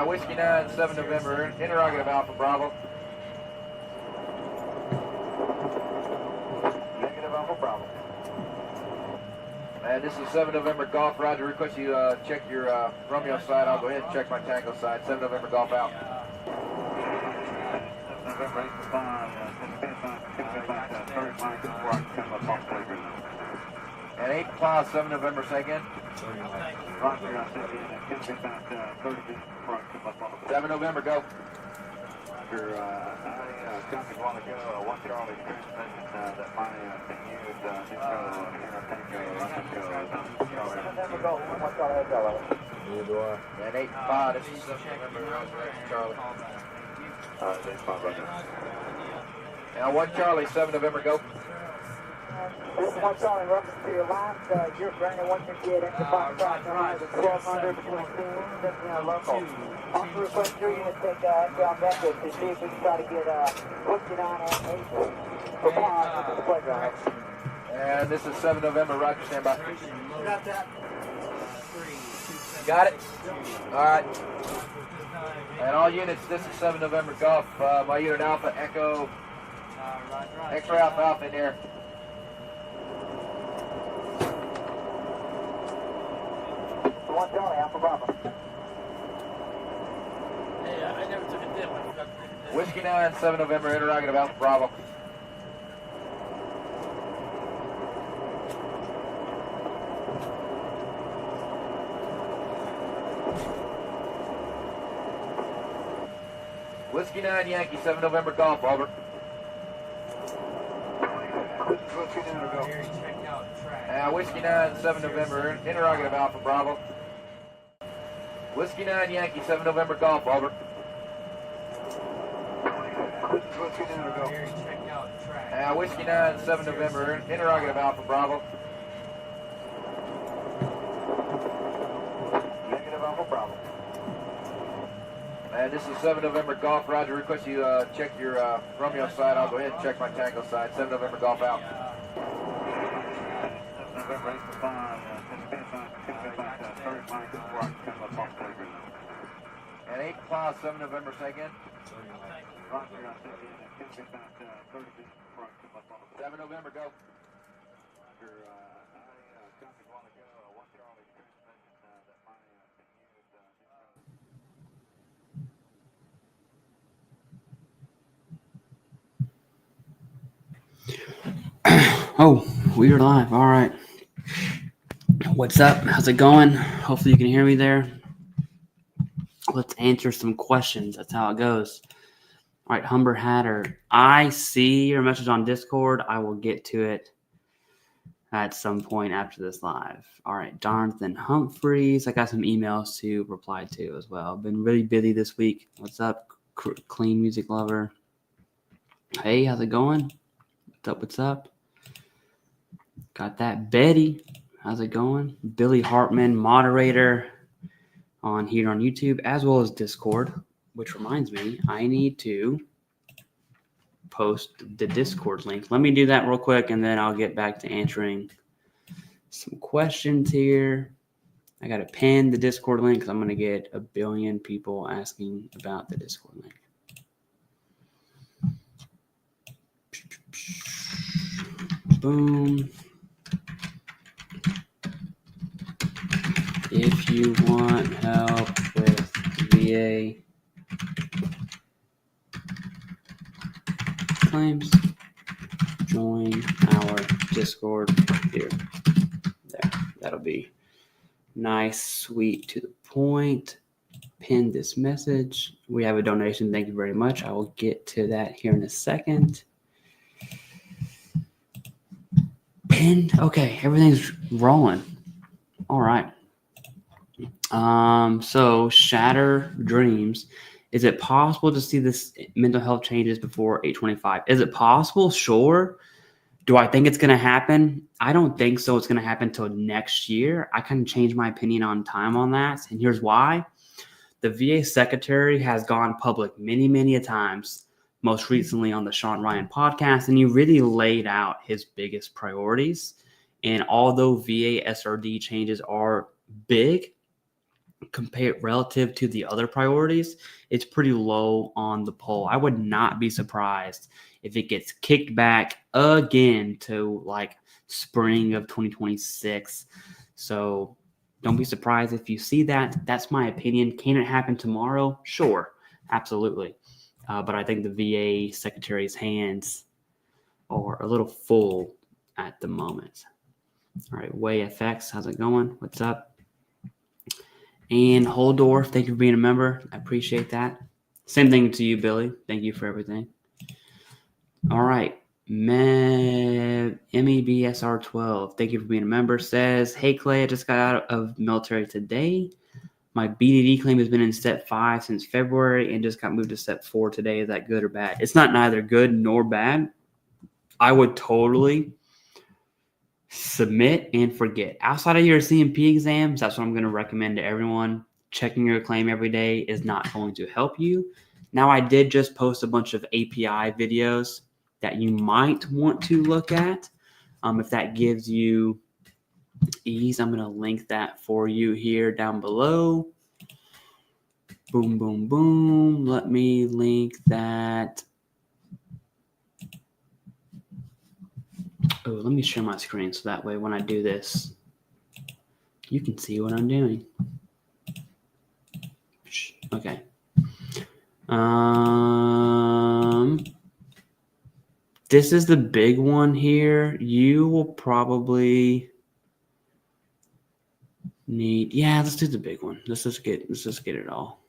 Whiskey 9, 7 November, interrogative Alpha Bravo. Negative Alpha Bravo. And this is 7 November Golf. Roger, request you check your Romeo side. I'll go ahead and check my Tango side. 7 November Golf out. November 8-5, and 8-5, 7 November, say again. 7 November, go. I copied a while ago, 1 Charlie transmission that my thing used, November, go, 1 Charlie, and 8-5, this is 7 November, Charlie. Now 1 Charlie, 7 November, go. This is 1 Charlie, reference to your last, you're Brandon 158, extra 5 cross, 1200 between teams and local. Also request your unit take outbound Nexus to see if we can try to get Whiskey 9 and 8 for pause with the playground. And this is 7 November, Roger, stand by. Got that. Got it? Alright. And all units, this is 7 November Golf. My unit Alpha, Echo, X-ray Alpha Alpha in there. One Charlie, Alpha Bravo. Yeah, I never took a dip. I forgot to take a dip. Whiskey 9, 7 November, interrogative Alpha Bravo. Whiskey 9, Yankee, 7 November Golf, over. Whiskey 9, 7 November, interrogative Alpha Bravo. Whiskey 9, Yankee, 7 November Golf, over. Whiskey 9, 7 November, interrogative Alpha Bravo. Negative Alpha Bravo. And this is 7 November Golf. Roger, request you check your Romeo side. I'll go ahead and check my Tango side. 7 November Golf out. November 8-5, and 8-5, 7 November, say again. 7 November, go. Oh, we're live. All right. What's up? How's it going? Hopefully you can hear me there. Let's answer some questions. That's how it goes. All right, Humber Hatter. I see your message on Discord. I will get to it at some point after this live. All right, Jonathan Humphreys. I got some emails to reply to as well. Been really busy this week. What's up, Clean Music Lover? Hey, how's it going? What's up? What's up? Got that. Betty. How's it going? Billy Hartman, moderator on here on YouTube as well as Discord, which reminds me, I need to post the Discord link. Let me do that real quick, and then I'll get back to answering some questions here. I got to pin the Discord link because I'm going to get 1 billion people asking about the Discord link. Boom. If you want help with VA claims, join our Discord here. There. That'll be nice, sweet, to the point. Pin this message. We have a donation. Thank you very much. I will get to that here in a second. Pinned. Okay, everything's rolling. All right. So Shatter Dreams. Is it possible to see this mental health changes before 8/25? Is it possible? Sure. Do I think it's going to happen? I don't think so. It's going to happen until next year. I kind of changed my opinion on time on that. And here's why. The VA secretary has gone public many, many a times, most recently on the Sean Ryan podcast, and he really laid out his biggest priorities. And although VA SRD changes are big, compared relative to the other priorities, it's pretty low on the poll. I would not be surprised if it gets kicked back again to like spring of 2026. So don't be surprised if you see that. That's my opinion. Can it happen tomorrow? Sure, absolutely. But I think the VA secretary's hands are a little full at the moment. All right, Way FX, how's it going? What's up? And Holdorf, thank you for being a member. I appreciate that. Same thing to you, Billy. Thank you for everything. All right. MEBSR12, thank you for being a member. Says, hey, Clay, I just got out of military today. My BDD claim has been in step 5 since February and just got moved to step 4 today. Is that good or bad? It's not neither good nor bad. I would totally submit and forget. Outside of your CMP exams, that's what I'm going to recommend to everyone. Checking your claim every day is not going to help you. Now, I did just post a bunch of API videos that you might want to look at. If that gives you ease, I'm going to link that for you here down below. Boom, boom, boom. Let me link that. Oh, let me share my screen so that way when I do this, you can see what I'm doing. Okay. This is the big one here. You will probably need, yeah, let's do the big one. Let's just get it all.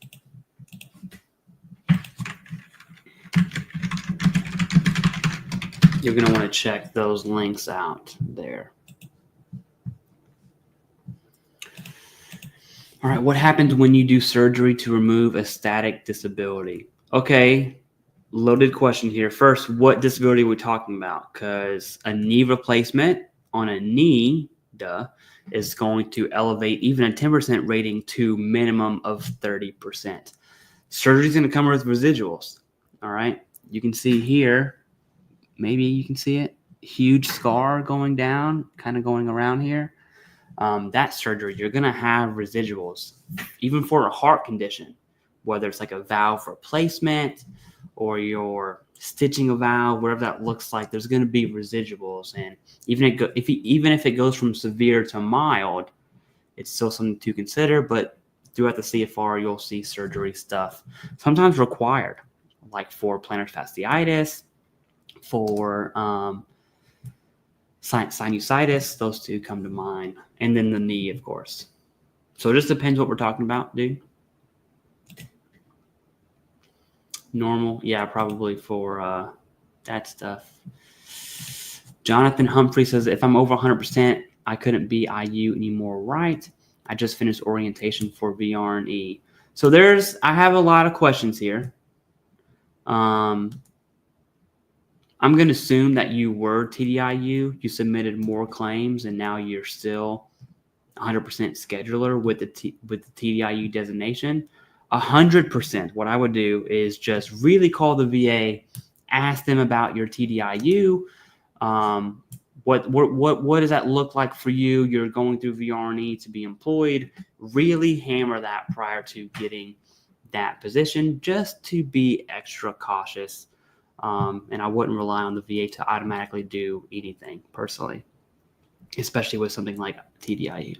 You're going to want to check those links out there. All right, what happens when you do surgery to remove a static disability? Okay, loaded question here. First, what disability are we talking about? Because a knee replacement on a knee, is going to elevate even a 10% rating to minimum of 30%. Surgery is going to come with residuals. All right, you can see here, maybe you can see it, huge scar going down, kind of going around here. That surgery, you're going to have residuals, even for a heart condition, whether it's like a valve replacement or you're stitching a valve, whatever that looks like, there's going to be residuals. And even if it goes from severe to mild, it's still something to consider. But throughout the CFR, you'll see surgery stuff sometimes required, like for plantar fasciitis, for sinusitis. Those two come to mind. And then the knee, of course. So it just depends what we're talking about, dude. Normal, yeah, probably for that stuff. Jonathan Humphrey says, if I'm over 100%, I couldn't be IU anymore, right? I just finished orientation for VeteranAI. So I have a lot of questions here. I'm going to assume that you were TDIU, you submitted more claims, and now you're still 100% scheduler with the TDIU designation. 100%. What I would do is just really call the VA, ask them about your TDIU. What does that look like for you? You're going through VeteranAI to be employed. Really hammer that prior to getting that position, just to be extra cautious. And I wouldn't rely on the VA to automatically do anything personally, especially with something like TDIU.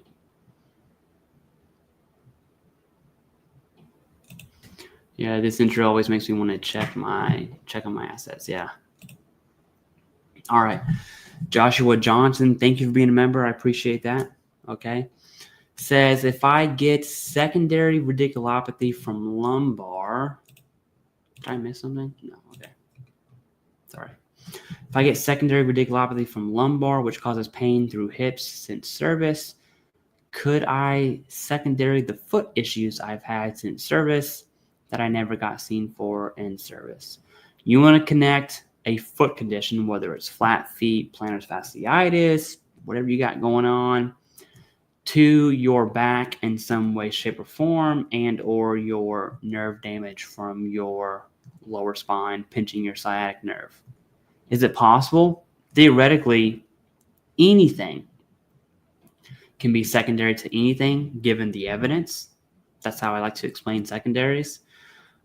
Yeah, this intro always makes me want to check on my assets. Yeah. All right. Joshua Johnson, thank you for being a member. I appreciate that. Okay. Says, if I get secondary radiculopathy from lumbar, did I miss something? No. Okay. Sorry. If I get secondary radiculopathy from lumbar, which causes pain through hips since service, could I secondary the foot issues I've had since service that I never got seen for in service? You want to connect a foot condition, whether it's flat feet, plantar fasciitis, whatever you got going on, to your back in some way, shape, or form, and or your nerve damage from your lower spine pinching your sciatic nerve. Is it possible? Theoretically, anything can be secondary to anything given the evidence. That's how I like to explain secondaries.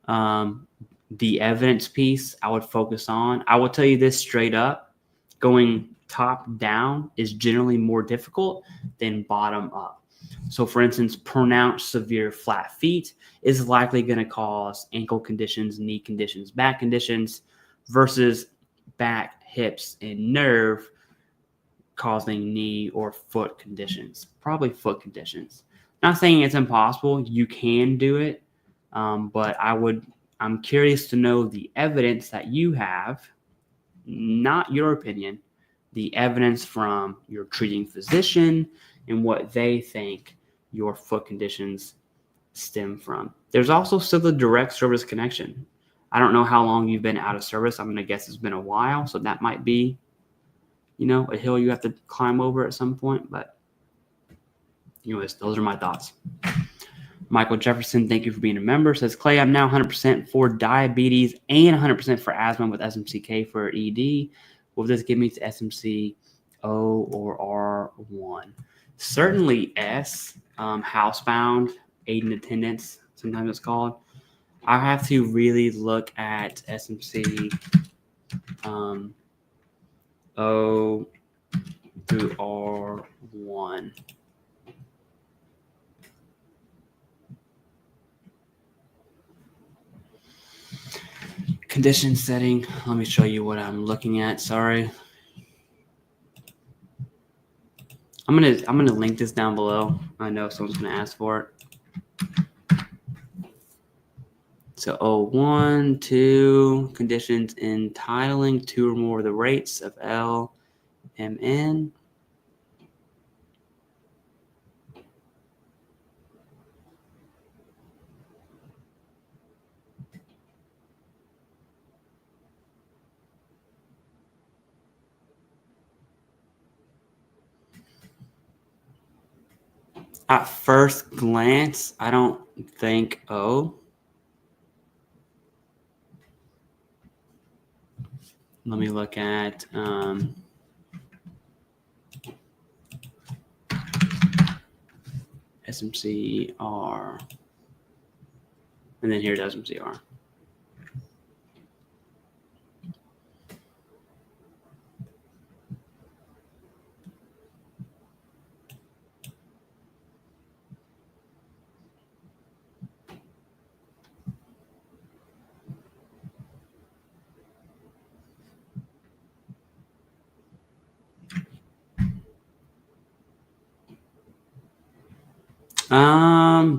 The evidence piece I would focus on. I will tell you this straight up. Going top down is generally more difficult than bottom up. So for instance, pronounced severe flat feet is likely going to cause ankle conditions, knee conditions, back conditions versus back, hips, and nerve causing knee or foot conditions, probably foot conditions. Not saying it's impossible. You can do it. But I'm curious to know the evidence that you have, not your opinion, the evidence from your treating physician and what they think your foot conditions stem from. There's also still the direct service connection. I don't know how long you've been out of service. I'm going to guess it's been a while. So that might be, a hill you have to climb over at some point. But anyways, those are my thoughts. Michael Jefferson, thank you for being a member. Says, Clay, I'm now 100% for diabetes and 100% for asthma with SMCK for ED. Will this give me to SMC O or R1? Certainly S, housebound, aid and attendance, sometimes it's called. I have to really look at SMC O through R1. Condition setting. Let me show you what I'm looking at. Sorry. I'm gonna link this down below. I know someone's gonna ask for it. So 1, 2 conditions entitling 2 or more of the rates of L, M, N. At first glance, I don't think O. Let me look at SMCR. And then here's SMCR.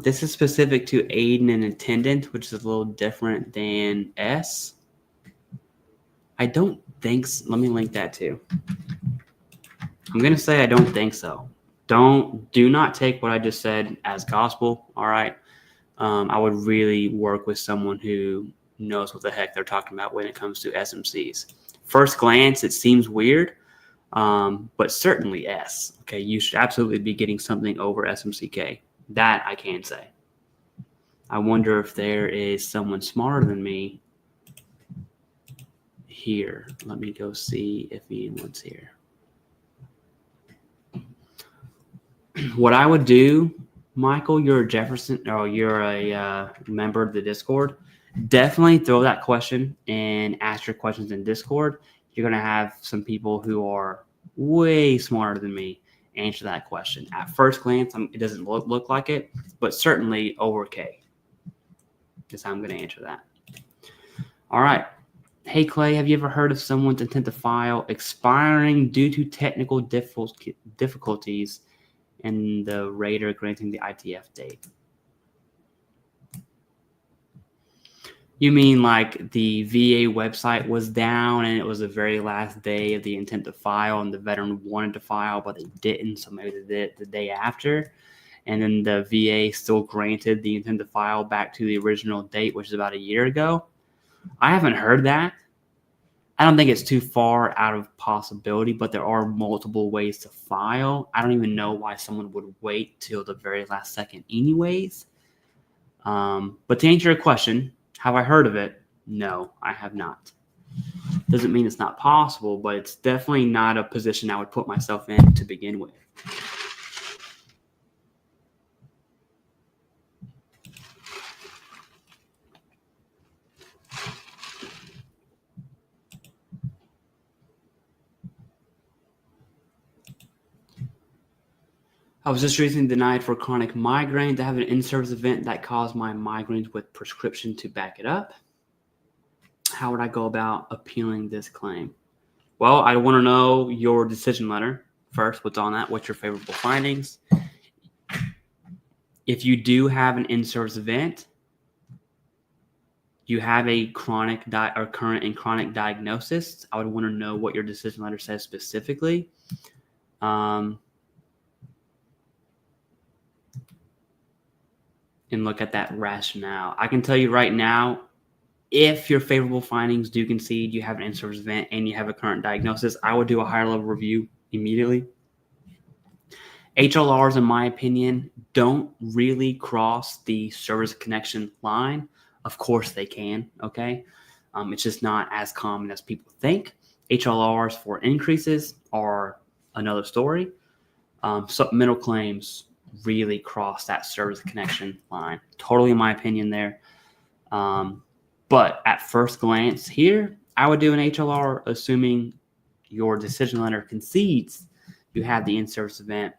This is specific to aid and attendant, which is a little different than S. I don't think so. Let me link that too. I'm going to say I don't think so. Do not take what I just said as gospel. All right. I would really work with someone who knows what the heck they're talking about when it comes to SMCs. First glance, it seems weird, but certainly S. Okay. You should absolutely be getting something over SMCK. That I can say. I wonder if there is someone smarter than me here. Let me go see if anyone's here. What I would do, Michael, you're a Jefferson, or you're a member of the Discord. Definitely throw that question and ask your questions in Discord. You're going to have some people who are way smarter than me answer that question. At first glance, it doesn't look like it, but certainly over K. Is how I'm going to answer that. All right. Hey, Clay, have you ever heard of someone's intent to file expiring due to technical difficulties and the rater granting the ITF date? You mean like the VA website was down and it was the very last day of the intent to file and the veteran wanted to file, but they didn't, so maybe they did it the day after. And then the VA still granted the intent to file back to the original date, which is about a year ago. I haven't heard that. I don't think it's too far out of possibility, but there are multiple ways to file. I don't even know why someone would wait till the very last second anyways. But to answer your question, have I heard of it? No, I have not. Doesn't mean it's not possible, but it's definitely not a position I would put myself in to begin with. I was just recently denied for chronic migraine to have an in-service event that caused my migraines with prescription to back it up. How would I go about appealing this claim? Well, I want to know your decision letter first. What's on that? What's your favorable findings? If you do have an in-service event, you have a chronic or current and chronic diagnosis, I would want to know what your decision letter says specifically. And look at that rationale. I can tell you right now, if your favorable findings do concede you have an in-service event and you have a current diagnosis, I would do a higher level review immediately. HLRs, in my opinion, don't really cross the service connection line. Of course they can, okay? It's just not as common as people think. HLRs for increases are another story. Supplemental claims really cross that service connection line. Totally in my opinion there. But at first glance here, I would do an HLR assuming your decision letter concedes you have the in-service event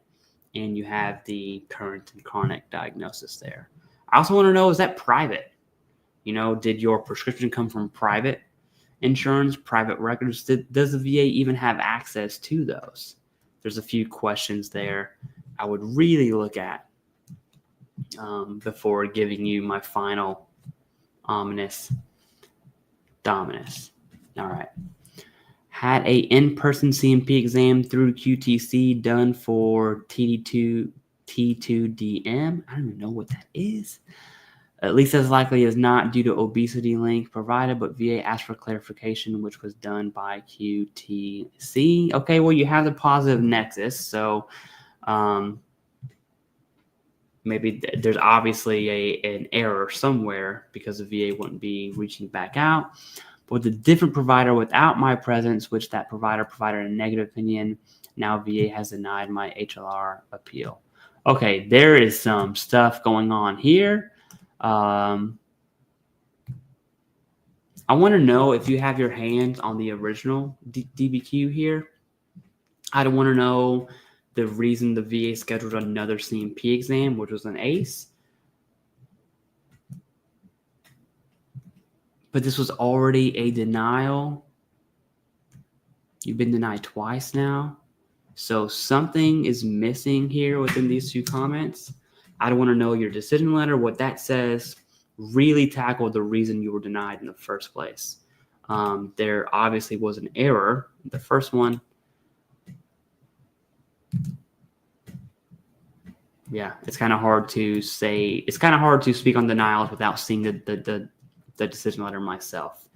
and you have the current and chronic diagnosis there. I also want to know, is that private? Did your prescription come from private insurance, private records? Does the VA even have access to those? There's a few questions there I would really look at before giving you my final ominous dominus. All right. Had a in-person CMP exam through QTC done for TD2, T2DM. I don't even know what that is. At least as likely as not due to obesity link provided, but VA asked for clarification, which was done by QTC. Okay, well, you have the positive Nexus, so maybe there's obviously an error somewhere because the VA wouldn't be reaching back out. But with a different provider without my presence, which that provider provided a negative opinion, now VA has denied my HLR appeal. Okay, there is some stuff going on here. I want to know if you have your hands on the original DBQ here. I want to know the reason the VA scheduled another CMP exam, which was an ACE. But this was already a denial. You've been denied twice now. So something is missing here within these two comments. I want to know your decision letter, what that says, really tackle the reason you were denied in the first place. There obviously was an error. The first one, yeah, it's kind of hard to say. It's kind of hard to speak on denials without seeing the decision letter myself.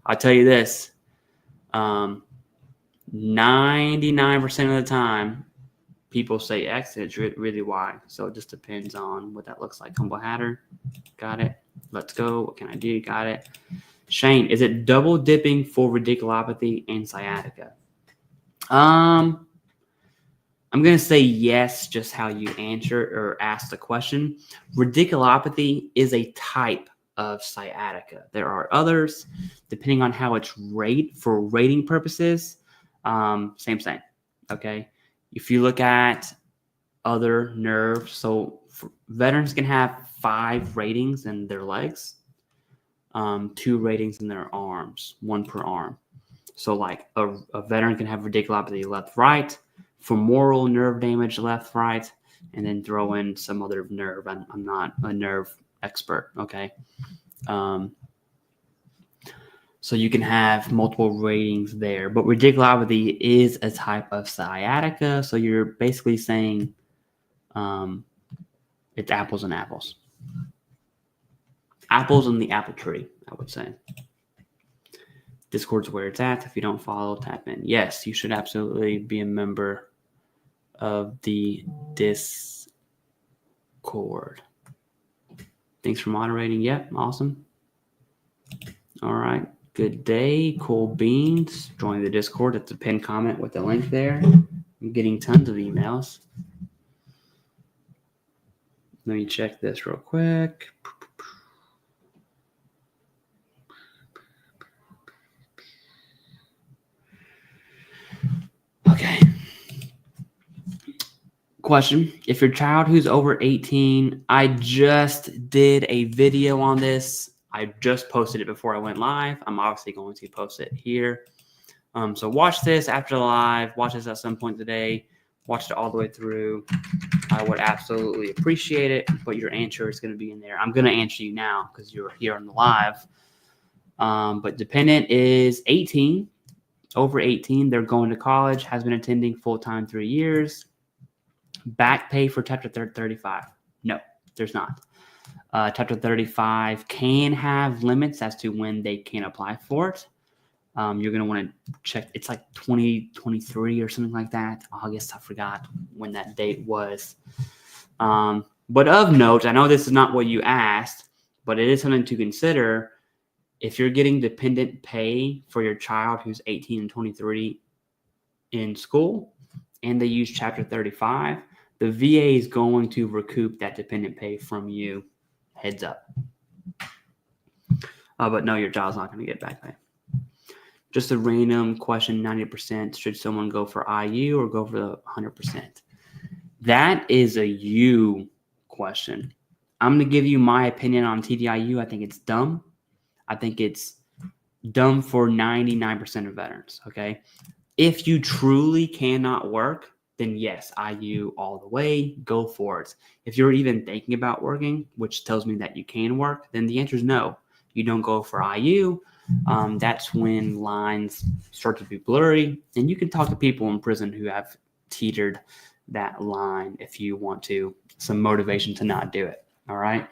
I'll tell you this, 99% of the time, people say X, it's really Y. So it just depends on what that looks like. Humble Hatter, got it. Let's go. What can I do? Got it. Shane, is it double dipping for radiculopathy and sciatica? I'm going to say yes, just how you answer or ask the question. Radiculopathy is a type of sciatica. There are others, depending on how it's rated for rating purposes. Same. Okay. If you look at other nerves, so veterans can have 5 ratings in their legs, 2 ratings in their arms, 1 per arm. So like a veteran can have radiculopathy left, right, femoral nerve damage left, right, and then throw in some other nerve. I'm not a nerve expert. Okay. So you can have multiple ratings there, but radiculopathy is a type of sciatica. So you're basically saying it's apples and apples. Apples in the apple tree, I would say. Discord's where it's at. If you don't follow, tap in. Yes, you should absolutely be a member of the Discord. Thanks for moderating. Yep, awesome. All right. Good day, cool beans. Join the Discord. It's a pinned comment with the link there. I'm getting tons of emails. Let me check this real quick. Okay. question. If your child who's over 18, I just did a video on this. I just posted it before I went live. I'm obviously going to post it here. So watch this after the live. Watch this at some point today. Watch it all the way through. I would absolutely appreciate it, but your answer is going to be in there. I'm going to answer you now because you're here on the live. But dependent is 18, over 18. They're going to college, has been attending full-time 3 years. Back pay for Chapter 35. No, there's not. Chapter 35 can have limits as to when they can apply for it. You're going to want to check. It's like 2023 or something like that. August, I forgot when that date was. But of note, I know this is not what you asked, but it is something to consider. If you're getting dependent pay for your child who's 18 and 23 in school and they use Chapter 35, the VA is going to recoup that dependent pay from you. Heads up. But no, your child's not going to get back pay. Just a random question, 90%. Should someone go for IU or go for the 100%? That is a you question. I'm going to give you my opinion on TDIU. I think it's dumb. I think it's dumb for 99% of veterans, okay? If you truly cannot work, then yes, IU all the way, go for it. If you're even thinking about working, which tells me that you can work, then the answer is no. You don't go for IU. That's when lines start to be blurry, and you can talk to people in prison who have teetered that line if you want to, some motivation to not do it, all right?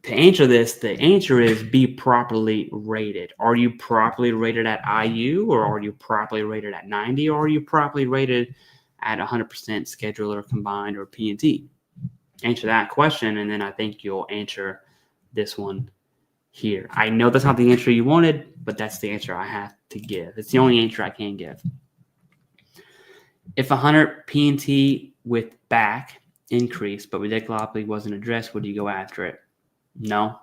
To answer this, the answer is be properly rated. Are you properly rated at IU, or are you properly rated at 90, or are you properly rated at 100% scheduler combined or P&T? Answer that question, and then I think you'll answer this one here. I know that's not the answer you wanted, but that's the answer I have to give. It's the only answer I can give. If 100 P&T with back increase, but radiculopathy wasn't addressed, would you go after it? No.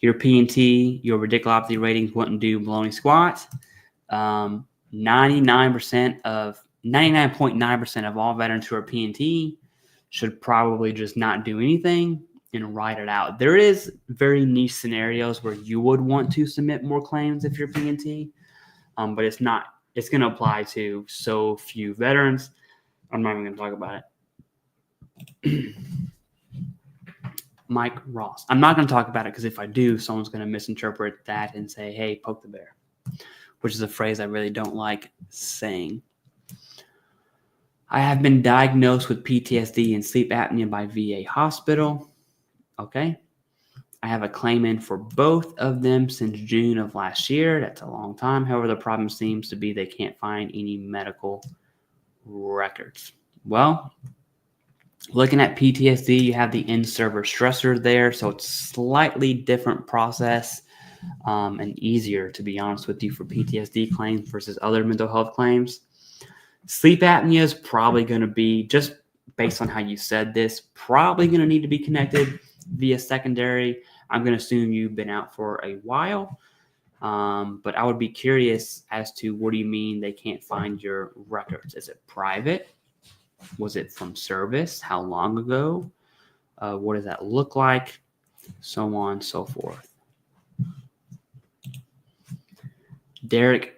Your P&T, your radiculopathy ratings wouldn't do baloney squat. 99.9% of all veterans who are P&T should probably just not do anything and write it out. There is very niche scenarios where you would want to submit more claims if you're P&T, but it's not. It's going to apply to so few veterans. I'm not even going to talk about it. Mike Ross. I'm not going to talk about it because if I do, someone's going to misinterpret that and say, hey, poke the bear, which is a phrase I really don't like saying. I have been diagnosed with PTSD and sleep apnea by VA hospital. Okay. I have a claim in for both of them since June of last year. That's a long time. However, the problem seems to be they can't find any medical records. Well, looking at PTSD, you have the in-server stressor there, so it's slightly different process and easier, to be honest with you, for PTSD claims versus other mental health claims. Sleep apnea is probably going to be, just based on how you said this, probably going to need to be connected via secondary. I'm going to assume you've been out for a while, but I would be curious as to what do you mean they can't find your records? Is it private? Was it from service? How long ago? What does that look like? So on and so forth. Derek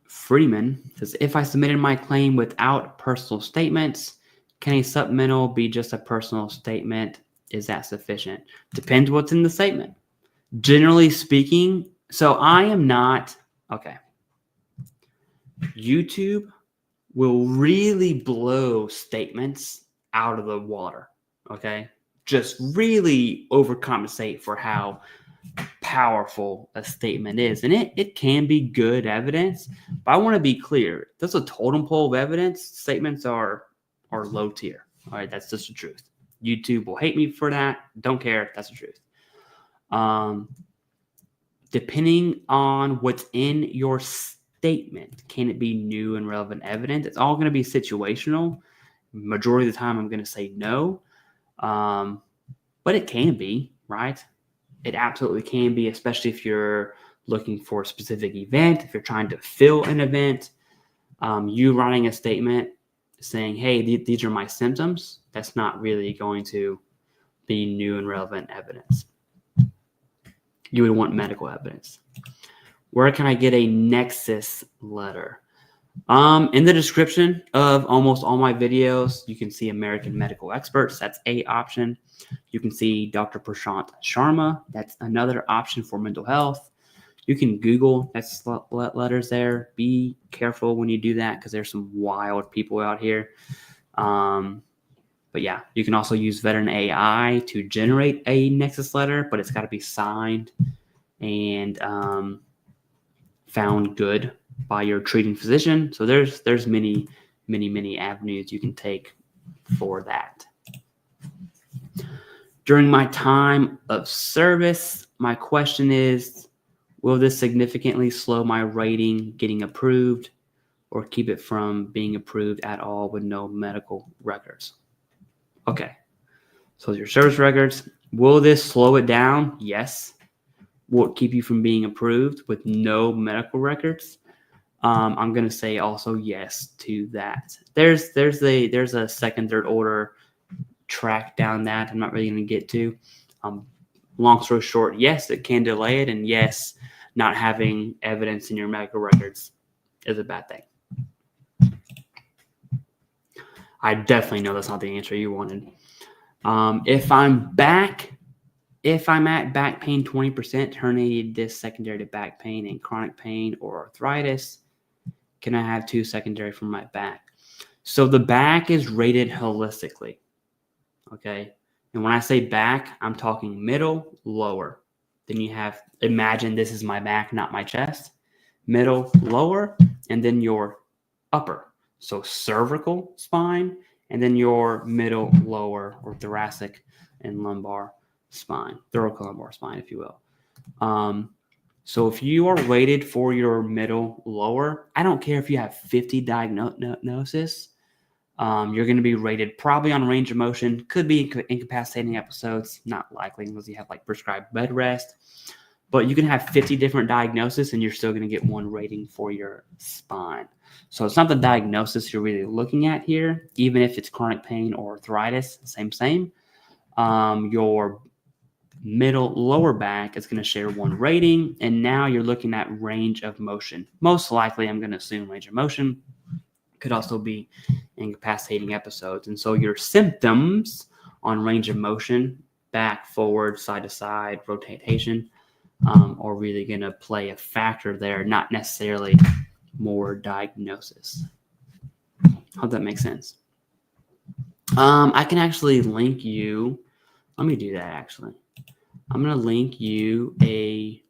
Freeman says, if I submitted my claim without personal statements, can a supplemental be just a personal statement? Is that sufficient? Depends what's in the statement. Generally speaking, so I am not, okay. YouTube will really blow statements out of the water, okay? Just really overcompensate for how powerful a statement is. And it can be good evidence, but I want to be clear. There's a totem pole of evidence. Statements are low tier, all right? That's just the truth. YouTube will hate me for that. Don't care. That's the truth. Depending on what's in your statement, can it be new and relevant evidence? It's all going to be situational. Majority of the time, I'm going to say no. But it can be, right? It absolutely can be, especially if you're looking for a specific event, if you're trying to fill an event. You writing a statement saying, hey, these are my symptoms, that's not really going to be new and relevant evidence. You would want medical evidence. Where can I get a Nexus letter? In the description of almost all my videos, you can see American Medical Experts. That's a option. You can see Dr. Prashant Sharma. That's another option for mental health. You can Google Nexus letters there. Be careful when you do that because there's some wild people out here. But yeah, you can also use VeteranAI to generate a Nexus letter, but it's got to be signed and found good by your treating physician. So there's many avenues you can take for that. During my time of service, my question is, will this significantly slow my rating getting approved or keep it from being approved at all with no medical records? Okay, so your service records, will this slow it down? Yes. Will it keep you from being approved with no medical records? I'm going to say also yes to that. There's a second, third order track down that I'm not really going to get to. Long story short, yes, it can delay it, and yes, not having evidence in your medical records is a bad thing. I definitely know that's not the answer you wanted. If I'm at back pain 20%, herniated disc secondary to back pain and chronic pain or arthritis, can I have 2 secondary from my back? So the back is rated holistically, okay? And when I say back, I'm talking middle, lower. Then you have, imagine this is my back, not my chest. Middle, lower, and then your upper. So cervical spine, and then your middle, lower, or thoracic and lumbar spine, thoracolumbar spine, if you will. So if you are rated for your middle, lower, I don't care if you have 50 diagnosis, you're going to be rated probably on range of motion. Could be incapacitating episodes, not likely unless you have like prescribed bed rest. But you can have 50 different diagnoses and you're still going to get one rating for your spine. So it's not the diagnosis you're really looking at here, even if it's chronic pain or arthritis, same. Your middle lower back is going to share one rating, and now you're looking at range of motion. Most likely, I'm going to assume range of motion. Could also be incapacitating episodes. And so your symptoms on range of motion, back, forward, side to side, rotation, are really going to play a factor there, not necessarily more diagnosis. Hope that makes sense. I can actually link you. Let me do that actually. I'm going to link you a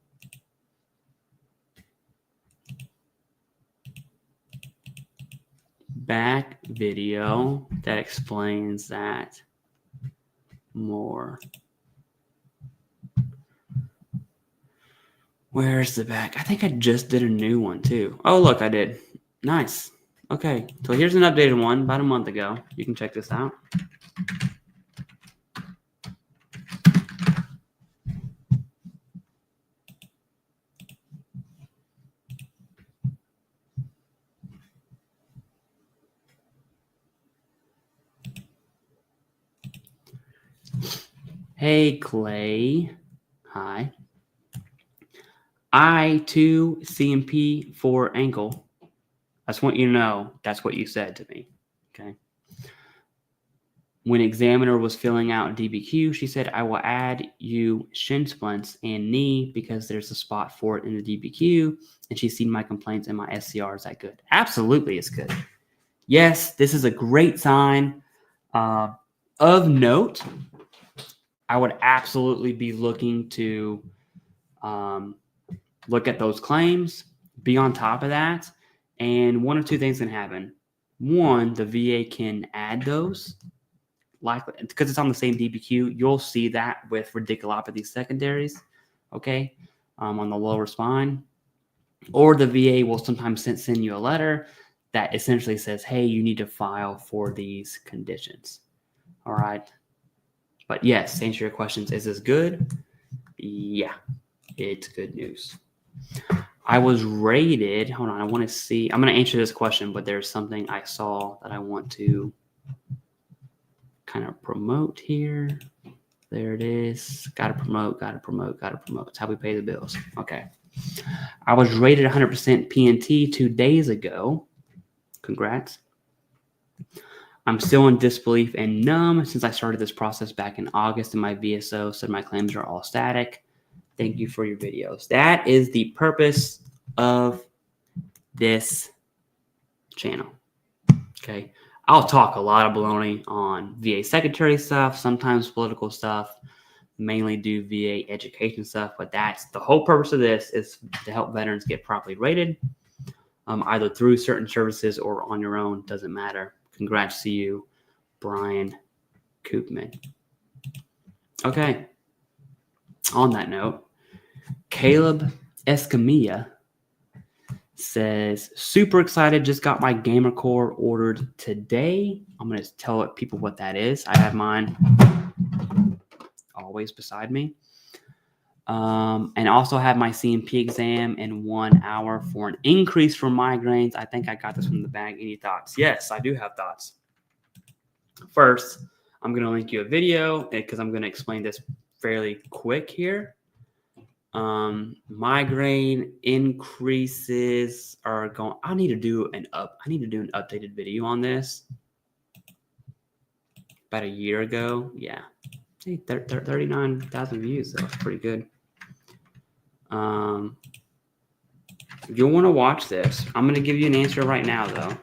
back video that explains that more. Where's the back? I think I just did a new one too. Oh, look, I did. Nice. Okay, so here's an updated one about a month ago. You can check this out. Hey, Clay. Hi. I2 CMP for ankle. I just want you to know that's what you said to me. Okay. When examiner was filling out DBQ, she said, I will add you shin splints and knee because there's a spot for it in the DBQ. And she's seen my complaints and my SCR. Is that good? Absolutely, it's good. Yes, this is a great sign. Of note, I would absolutely be looking to look at those claims, be on top of that, and one of two things can happen. One, the VA can add those, likely because it's on the same DBQ. You'll see that with radiculopathy secondaries, okay, on the lower spine. Or the VA will sometimes send you a letter that essentially says, hey, you need to file for these conditions. All right. But yes, to answer your questions, is this good? Yeah, it's good news. I was rated. Hold on, I want to see. I'm going to answer this question, but there's something I saw that I want to kind of promote here. There it is. Got to promote. It's how we pay the bills. Okay. I was rated 100% PNT 2 days ago. Congrats. I'm still in disbelief and numb since I started this process back in August, and my VSO said my claims are all static. Thank you for your videos. That is the purpose of this channel. Okay. I'll talk a lot of baloney on VA secretary stuff, sometimes political stuff, mainly do VA education stuff, but that's the whole purpose of this is to help veterans get properly rated, either through certain services or on your own, doesn't matter. Congrats to you, Brian Koopman. Okay. On that note, Caleb Escamilla says, super excited, just got my gamer core ordered today. I'm going to tell people what that is. I have mine always beside me. And also have my CMP exam in 1 hour for an increase for migraines. I think I got this from the bag. Any thoughts? Yes, I do have thoughts. First, I'm going to link you a video because I'm going to explain this fairly quick here. Migraine increases are going. I need to do an updated video on this. About a year ago, yeah, 39,000 views. That was pretty good. You'll want to watch this. I'm going to give you an answer right now, though,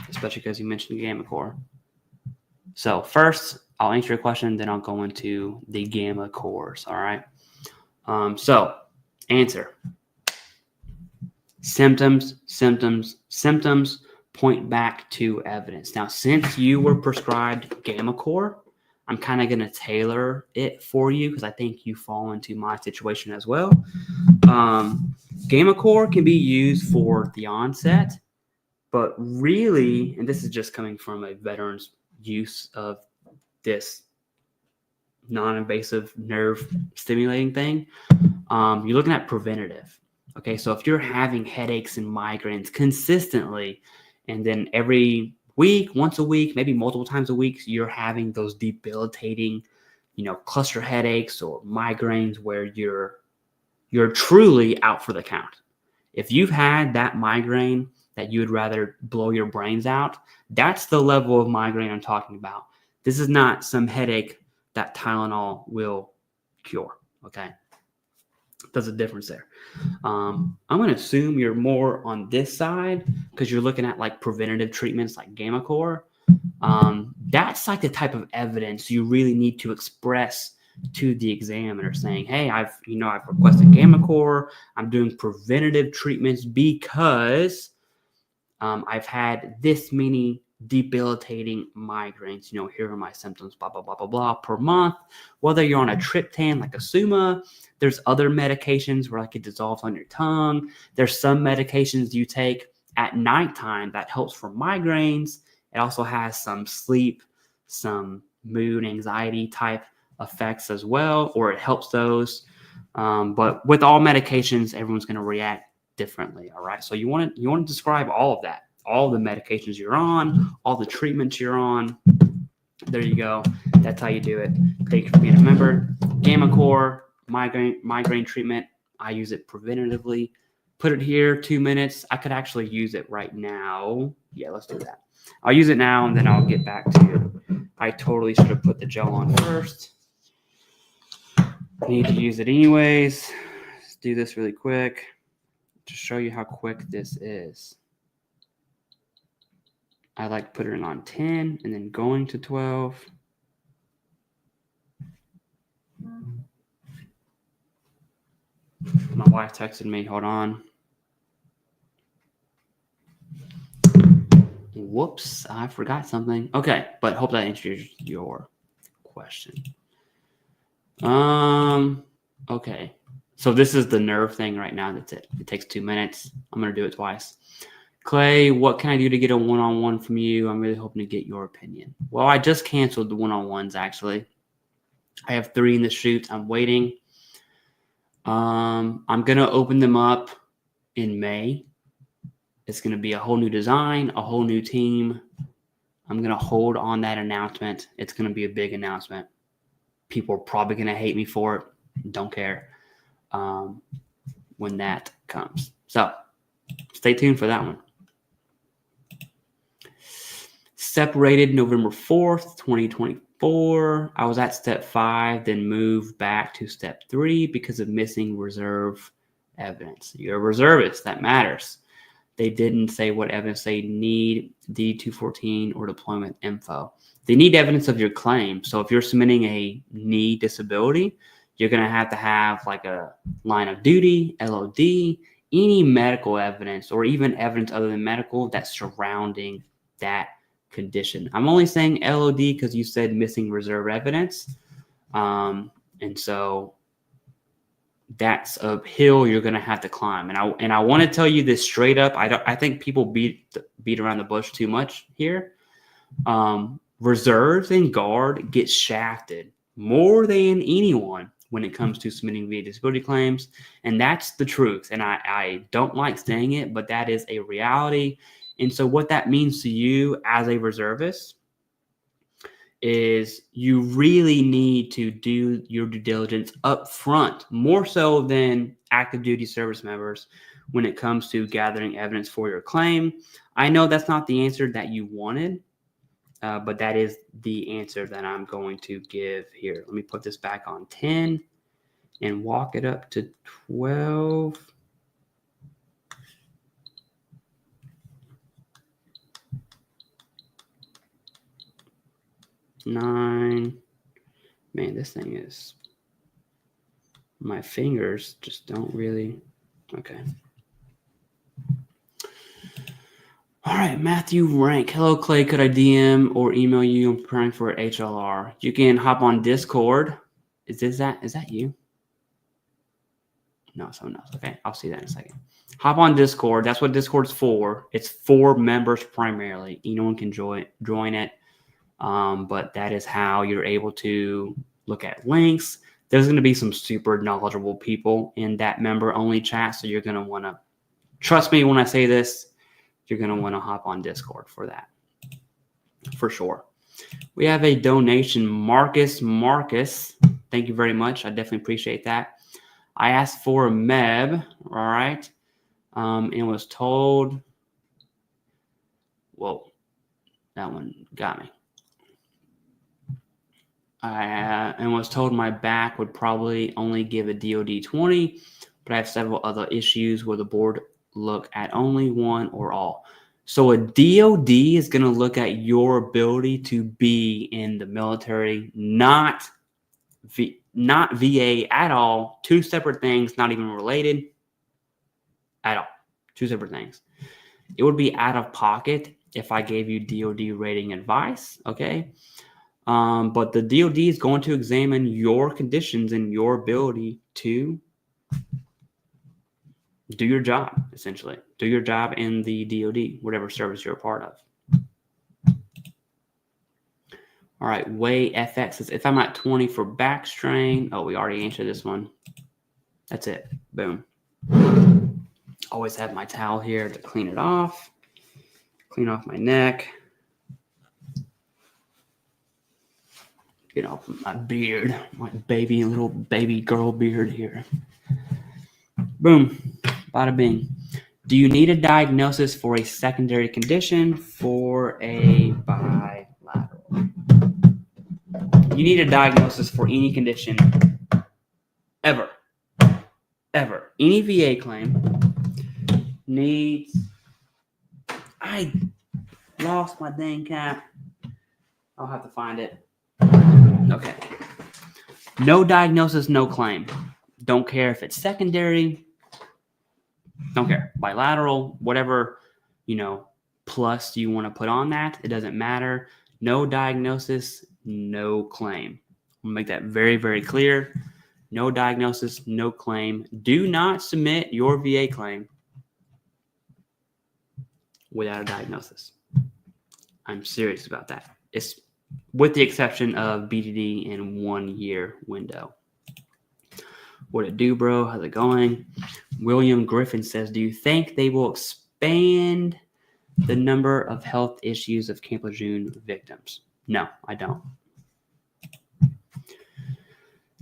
especially because you mentioned Gamma Core. So first, I'll answer your question, then I'll go into the Gamma Cores. All right. So, answer. Symptoms point back to evidence. Now, since you were prescribed Gamma Core, I'm kind of going to tailor it for you because I think you fall into my situation as well. Gamma Core can be used for the onset, but really, and this is just coming from a veteran's use of this non-invasive nerve stimulating thing, you're looking at preventative. Okay, so if you're having headaches and migraines consistently, and then every week, once a week, maybe multiple times a week, you're having those debilitating, cluster headaches or migraines where you're truly out for the count. If you've had that migraine that you would rather blow your brains out, that's the level of migraine I'm talking about. This is not some headache that Tylenol will cure. Okay. There's a difference there. I'm going to assume you're more on this side because you're looking at like preventative treatments like Gamma Core. That's like the type of evidence you really need to express to the examiner saying, hey, I've requested Gamma Core. I'm doing preventative treatments because I've had this many debilitating migraines. Here are my symptoms, blah, blah, blah, blah, blah, per month. Whether you're on a triptan like a Suma, there's other medications where like it dissolves on your tongue. There's some medications you take at nighttime that helps for migraines. It also has some sleep, some mood, anxiety type effects as well, or it helps those. But with all medications, everyone's going to react differently. All right. So you want to describe all of that, all the medications you're on, all the treatments you're on. There you go. That's how you do it. Thank you for being a member. Gamma Core, migraine treatment. I use it preventatively. Put it here, 2 minutes. I could actually use it right now. Yeah, let's do that. I'll use it now and then I'll get back to you. I totally should have put the gel on first. Need to use it anyways. Let's do this really quick to show you how quick this is. I like putting it on 10 and then going to 12. My wife texted me. Hold on. Whoops, I forgot something. Okay, but hope that answers your question. Okay. So this is the nerve thing right now. That's it. It takes 2 minutes. I'm going to do it twice. Clay, what can I do to get a one-on-one from you? I'm really hoping to get your opinion. Well, I just canceled the one-on-ones, actually. I have 3 in the chute. I'm waiting. I'm going to open them up in May. It's going to be a whole new design, a whole new team. I'm going to hold on that announcement. It's going to be a big announcement. People are probably going to hate me for it. Don't care when that comes. So stay tuned for that one. Separated November 4th, 2024. I was at step 5, then moved back to step 3 because of missing reserve evidence. You're a reservist. That matters. They didn't say what evidence they need, D214 or deployment info. They need evidence of your claim. So if you're submitting a knee disability, you're going to have like a line of duty, LOD, any medical evidence or even evidence other than medical that's surrounding that condition. I'm only saying LOD because you said missing reserve evidence. And so that's a hill you're going to have to climb. And I want to tell you this straight up. I think people beat around the bush too much here. Reserves and guard get shafted more than anyone when it comes to submitting VA disability claims. And that's the truth. And I don't like saying it, but that is a reality. And so what that means to you as a reservist is you really need to do your due diligence up front, more so than active duty service members when it comes to gathering evidence for your claim. I know that's not the answer that you wanted, but that is the answer that I'm going to give here. Let me put this back on 10 and walk it up to 12. Nine. Man, this thing is, my fingers just don't really. Okay. All right, Matthew Rank. Hello, Clay. Could I DM or email you? I'm preparing for HLR. You can hop on Discord. Is that you? No, someone else. Okay, I'll see that in a second. Hop on Discord. That's what Discord's for. It's for members primarily. Anyone can join it. But that is how you're able to look at links. There's going to be some super knowledgeable people in that member-only chat, so you're going to want to, trust me when I say this, you're going to want to hop on Discord for that, for sure. We have a donation. Marcus, thank you very much. I definitely appreciate that. I asked for a MEB, all right, and was told, whoa, that one got me. And was told my back would probably only give a DoD 20, but I have several other issues where the board look at only one or all. So a DoD is going to look at your ability to be in the military, not VA at all. Two separate things, not even related at all. Two separate things. It would be out of pocket if I gave you DoD rating advice, okay? But the DoD is going to examine your conditions and your ability to do your job, essentially. Do your job in the DoD, whatever service you're a part of. All right, Way FX says, if I'm at 20 for back strain, oh, we already answered this one. That's it. Boom. Always have my towel here to clean it off. Clean off my neck. Get off my beard, my little baby girl beard here. Boom, bada bing. Do you need a diagnosis for a secondary condition for a bilateral? You need a diagnosis for any condition ever. Any VA claim needs. I lost my dang cap. I'll have to find it. Okay. No diagnosis, no claim. Don't care if it's secondary. Don't care. Bilateral, whatever, plus you want to put on that. It doesn't matter. No diagnosis, no claim. I'll make that very, very clear. No diagnosis, no claim. Do not submit your VA claim without a diagnosis. I'm serious about that. It's with the exception of BDD in 1 year window. What it do, bro? How's it going? William Griffin says, do you think they will expand the number of health issues of Camp Lejeune victims? No, I don't.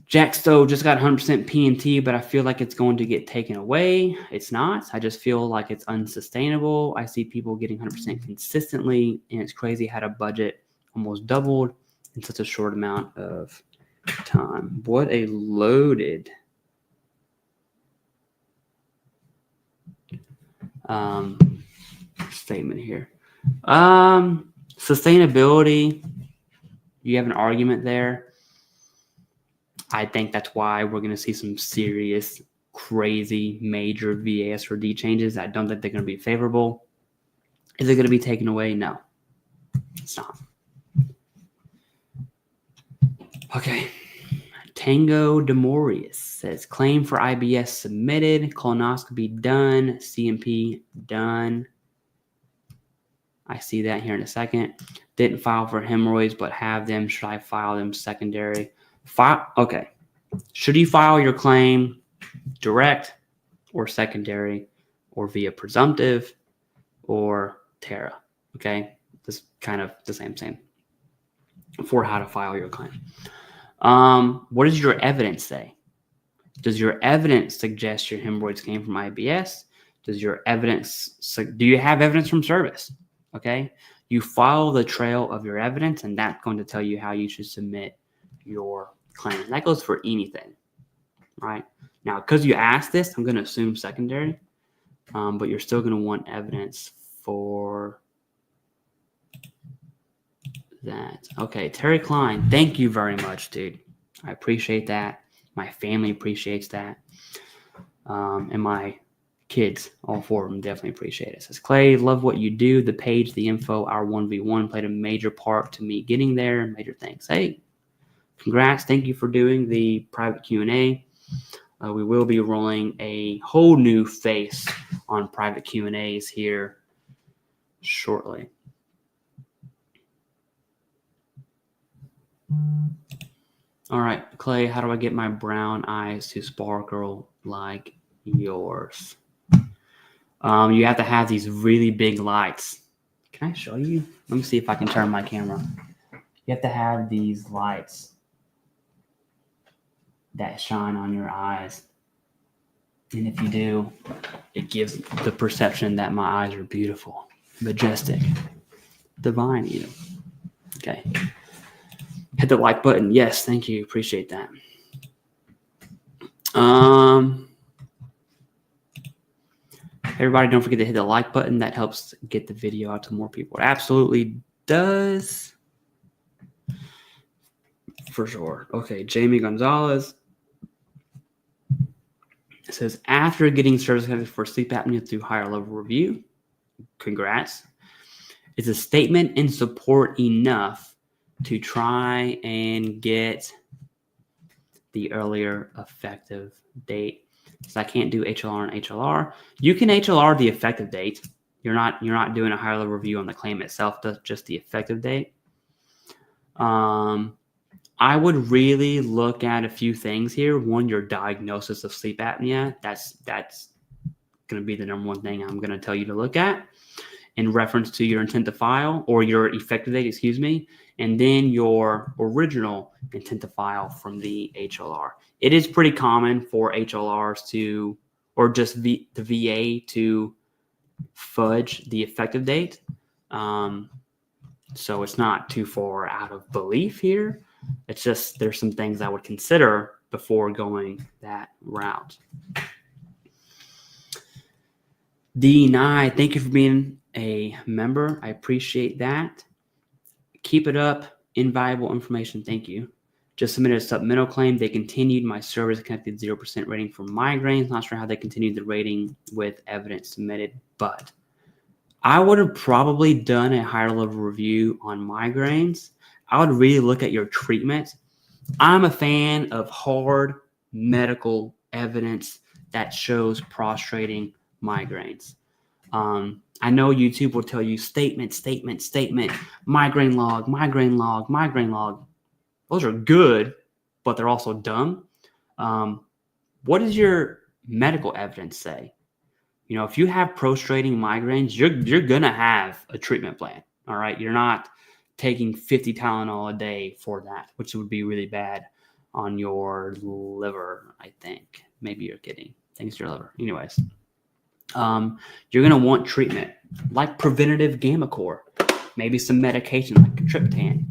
Jack Stowe just got 100% P&T, but I feel like it's going to get taken away. It's not. I just feel like it's unsustainable. I see people getting 100% consistently, and it's crazy how the budget almost doubled in such a short amount of time. What a loaded statement here. Sustainability, you have an argument there. I think that's why we're going to see some serious, crazy, major VASRD changes. I don't think they're going to be favorable. Is it going to be taken away? No, it's not. Okay. Tango Demorius says, claim for IBS submitted, colonoscopy done, CMP done. I see that here in a second. Didn't file for hemorrhoids, but have them. Should I file them secondary? Okay. Should you file your claim direct or secondary or via presumptive or TARA? Okay. This kind of the same for how to file your claim. What does your evidence say? Does your evidence suggest your hemorrhoids came from IBS? Does your evidence, do you have evidence from service? Okay. You follow the trail of your evidence, and that's going to tell you how you should submit your claim. That goes for anything, right? Now, because you asked this, I'm going to assume secondary, but you're still going to want evidence for that. Okay, Terry Klein, thank you very much, dude. I appreciate that. My family appreciates that. And my kids, all four of them, definitely appreciate it. Says Clay, love what you do. The page, the info, our 1v1 played a major part to me getting there. Major thanks. Hey, congrats. Thank you for doing the private Q&A. We will be rolling a whole new face on private Q&As here shortly. All right, Clay, how do I get my brown eyes to sparkle like yours? You have to have these really big lights. Can I show you? Let me see if I can turn my camera. You have to have these lights that shine on your eyes. And if you do, it gives the perception that my eyes are beautiful, majestic, divine even. Okay. Hit the like button. Yes, thank you. Appreciate that. Everybody, don't forget to hit the like button. That helps get the video out to more people. It absolutely does. For sure. Okay, Jamie Gonzalez says, after getting certified for sleep apnea through higher level review, congrats. Is a statement in support enough to try and get the earlier effective date? So I can't do HLR and HLR. You can HLR the effective date. You're not doing a higher level review on the claim itself, just the effective date. I would really look at a few things here. One, your diagnosis of sleep apnea. That's going to be the number one thing I'm going to tell you to look at in reference to your intent to file, or your effective date, excuse me, and then your original intent to file from the HLR. It is pretty common for HLRs to, or just the VA to fudge the effective date. So it's not too far out of belief here. It's just there's some things I would consider before going that route. D9, thank you for being a member. I appreciate that. Keep it up. Invaluable information. Thank you. Just submitted a supplemental claim. They continued my service connected 0% rating for migraines. Not sure how they continued the rating with evidence submitted, but I would have probably done a higher level review on migraines. I would really look at your treatment. I'm a fan of hard medical evidence that shows prostrating migraines. I know YouTube will tell you statement, migraine log. Those are good, but they're also dumb. what does your medical evidence say? You know, if you have prostrating migraines, you're gonna have a treatment plan. All right, you're not taking 50 Tylenol a day for that, which would be really bad on your liver. I think maybe you're kidding. Thanks to your liver. Anyways, you're gonna want treatment like preventative Gammacore, maybe some medication like triptan,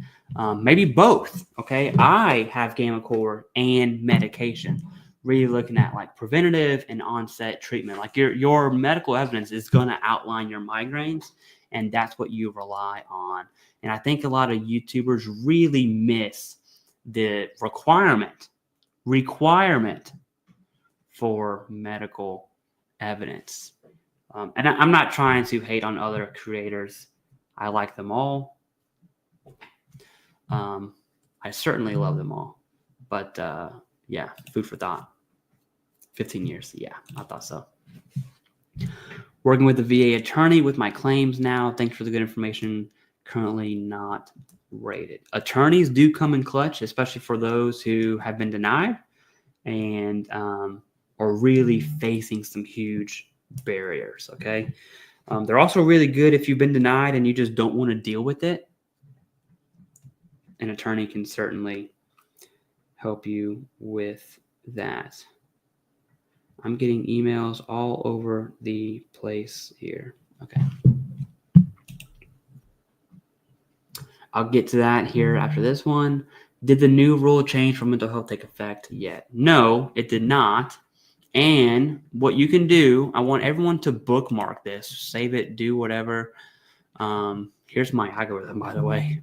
maybe both. Okay, I have Gammacore and medication. Really looking at like preventative and onset treatment. Like your medical evidence is going to outline your migraines, and that's what you rely on. And I think a lot of YouTubers really miss the requirement for medical evidence. And I'm not trying to hate on other creators. I like them all. I certainly love them all. But yeah, food for thought. 15 years. Yeah, I thought so. Working with the VA attorney with my claims now. Thanks for the good information. Currently not rated. Attorneys do come in clutch, especially for those who have been denied and are really facing some huge barriers. Okay. They're also really good if you've been denied and you just don't want to deal with it. An attorney can certainly help you with that. I'm getting emails all over the place here. Okay. I'll get to that here after this one. Did the new rule change for mental health take effect yet? No, it did not. And what you can do, I want everyone to bookmark this, save it, do whatever. Here's my algorithm, by the way.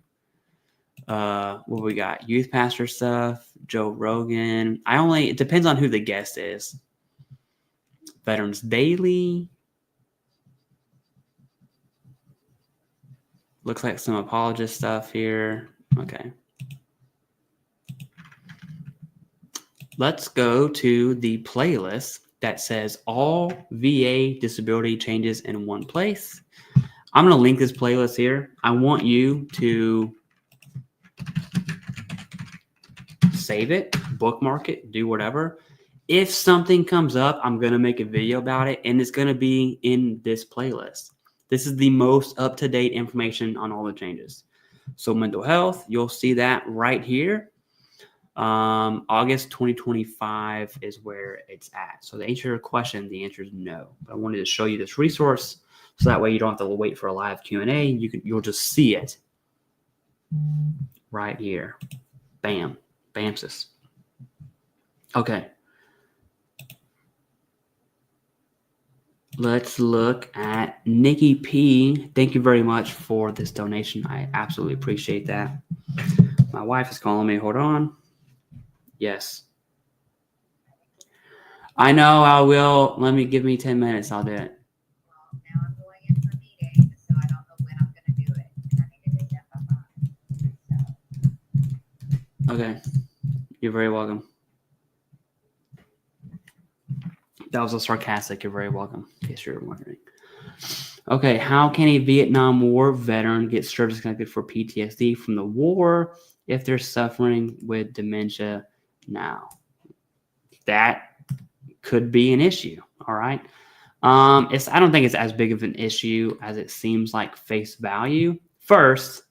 What we got? Youth pastor stuff, Joe Rogan. It depends on who the guest is. Veterans Daily. Looks like some apologist stuff here. Okay. Let's go to the playlist that says all VA disability changes in one place. I'm going to link this playlist here. I want you to save it, bookmark it, do whatever. If something comes up, I'm going to make a video about it, and it's going to be in this playlist. This is the most up-to-date information on all the changes. So mental health, you'll see that right here. August 2025 is where it's at. So to answer your question, the answer is no. But I wanted to show you this resource so that way you don't have to wait for a live Q&A. You'll just see it right here. Bam. Bamsis. Okay. Let's look at Nikki P. Thank you very much for this donation. I absolutely appreciate that. My wife is calling me. Hold on. Yes. I know I will. Give me 10 minutes. I'll do it. Well, now I'm going in for meeting, so I don't know when I'm going to do it. And I need to do that by 5. Okay. You're very welcome. That was a sarcastic. You're very welcome, in case you're wondering. Okay, how can a Vietnam War veteran get service connected for PTSD from the war if they're suffering with dementia now? That could be an issue, all right? I don't think it's as big of an issue as it seems like face value. First,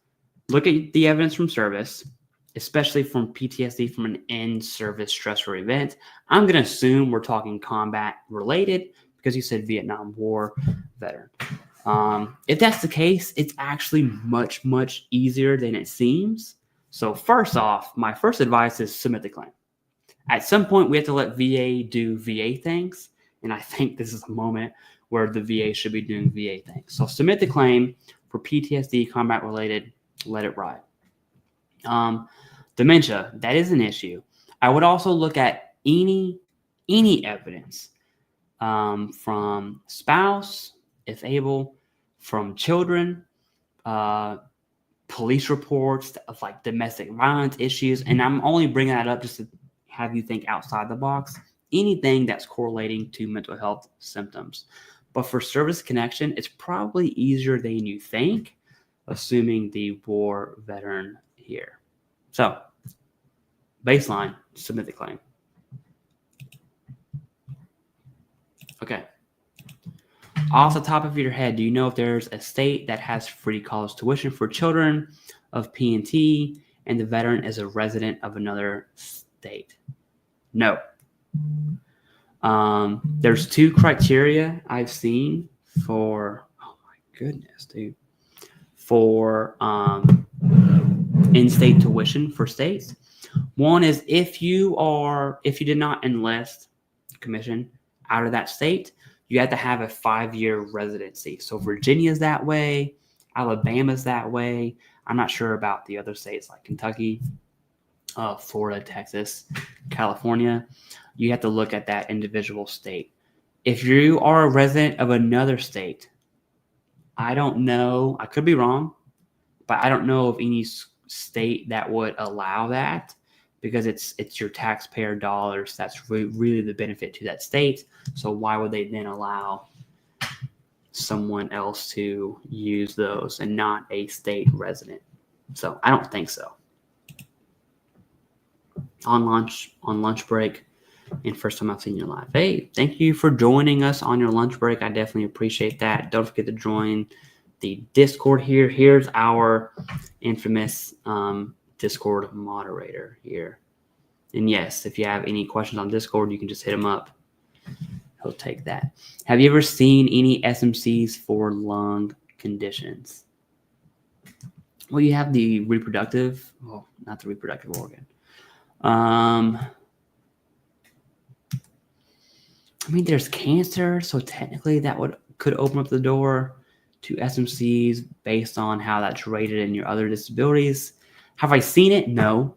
look at the evidence from service, especially from PTSD from an in-service stressor event. I'm going to assume we're talking combat related because you said Vietnam War veteran. If that's the case, it's actually much, much easier than it seems. So first off, my first advice is submit the claim. At some point, we have to let VA do VA things. And I think this is a moment where the VA should be doing VA things. So submit the claim for PTSD combat related, let it ride. Dementia, that is an issue. I would also look at any evidence from spouse, if able, from children, police reports of like domestic violence issues. And I'm only bringing that up just to have you think outside the box. Anything that's correlating to mental health symptoms. But for service connection, it's probably easier than you think, assuming the war veteran here. So, baseline, submit the claim. Okay. Off the top of your head, do you know if there's a state that has free college tuition for children of P&T and the veteran is a resident of another state? No. There's 2 criteria I've seen for, oh my goodness, dude, for in-state tuition for states. One is if you did not enlist commission out of that state, you have to have a 5-year residency. So Virginia's that way, Alabama's that way. I'm not sure about the other states like Kentucky, Florida, Texas, California. You have to look at that individual state. If you are a resident of another state, I don't know, I could be wrong, but I don't know of any state that would allow that, because it's your taxpayer dollars. That's really the benefit to that state. So why would they then allow someone else to use those and not a state resident? So I don't think so. On lunch break, and first time I've seen you live. Hey, thank you for joining us on your lunch break. I definitely appreciate that. Don't forget to join the Discord here. Here's our infamous Discord moderator here. And yes, if you have any questions on Discord, you can just hit him up. He'll take that. Have you ever seen any SMCs for lung conditions? Well, you have the reproductive, well, not the reproductive organ. I mean, there's cancer, so technically that could open up the door to SMCs based on how that's rated in your other disabilities. Have I seen it? No.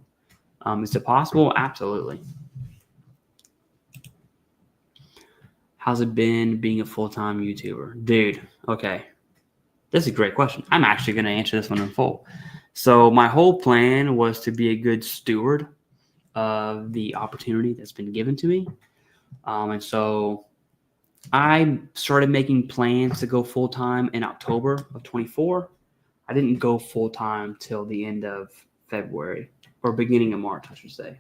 Is it possible? Absolutely. How's it been being a full-time YouTuber? Dude, okay. This is a great question. I'm actually going to answer this one in full. So my whole plan was to be a good steward of the opportunity that's been given to me. And so I started making plans to go full-time in October of 24. I didn't go full-time till the end of February, or beginning of March, I should say.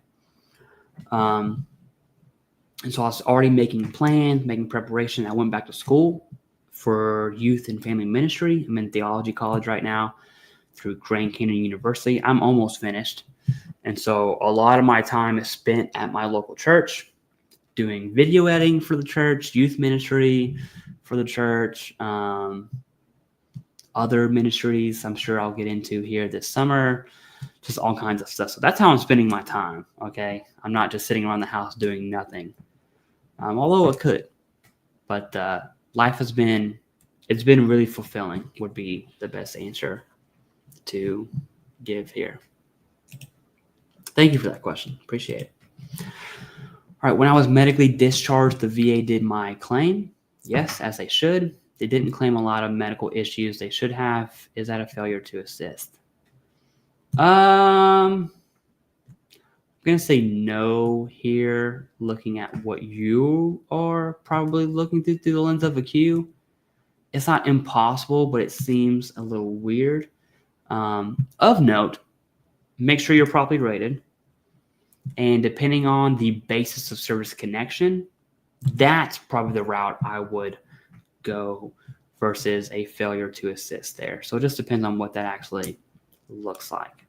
And so I was already making plans, making preparation. I went back to school for youth and family ministry. I'm in theology college right now through Grand Canyon University. I'm almost finished. And so a lot of my time is spent at my local church doing video editing for the church, youth ministry for the church, other ministries I'm sure I'll get into here this summer, just all kinds of stuff. So that's how I'm spending my time, okay? I'm not just sitting around the house doing nothing, although it could. But life it's been really fulfilling would be the best answer to give here. Thank you for that question. Appreciate it. All right, when I was medically discharged, the VA did my claim. Yes, as they should. They didn't claim a lot of medical issues they should have. Is that a failure to assist? I'm going to say no here, looking at what you are probably looking through the lens of a Q. It's not impossible, but it seems a little weird. Of note, make sure you're properly rated. And depending on the basis of service connection, that's probably the route I would go versus a failure to assist there. So it just depends on what that actually looks like.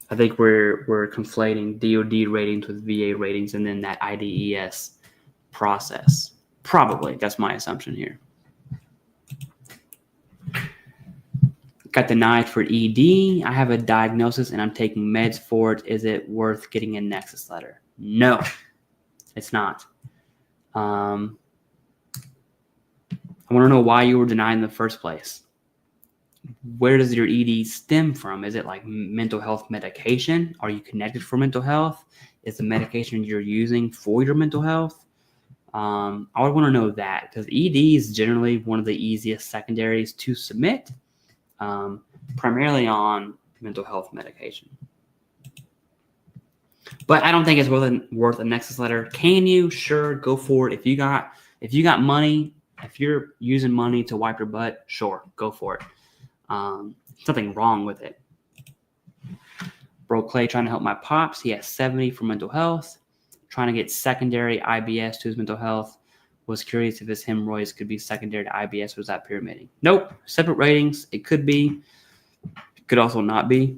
I think we're conflating DoD ratings with VA ratings and then that IDES process. Probably. That's my assumption here. Got denied for ED. I have a diagnosis and I'm taking meds for it. Is it worth getting a Nexus letter? No, it's not. I want to know why you were denied in the first place. Where does your ED stem from? Is it like mental health medication? Are you connected for mental health? Is the medication you're using for your mental health? I would want to know that, because ED is generally one of the easiest secondaries to submit. Primarily on mental health medication. But I don't think it's worth a Nexus letter. Can you? Sure, go for it. If you got money, if you're using money to wipe your butt, sure, go for it. There's nothing wrong with it. Bro Clay trying to help my pops. He has 70 for mental health. trying to get secondary IBS to his mental health. Was curious if his hemorrhoids could be secondary to IBS. Was that pyramiding? Nope. Separate ratings. It could be. It could also not be.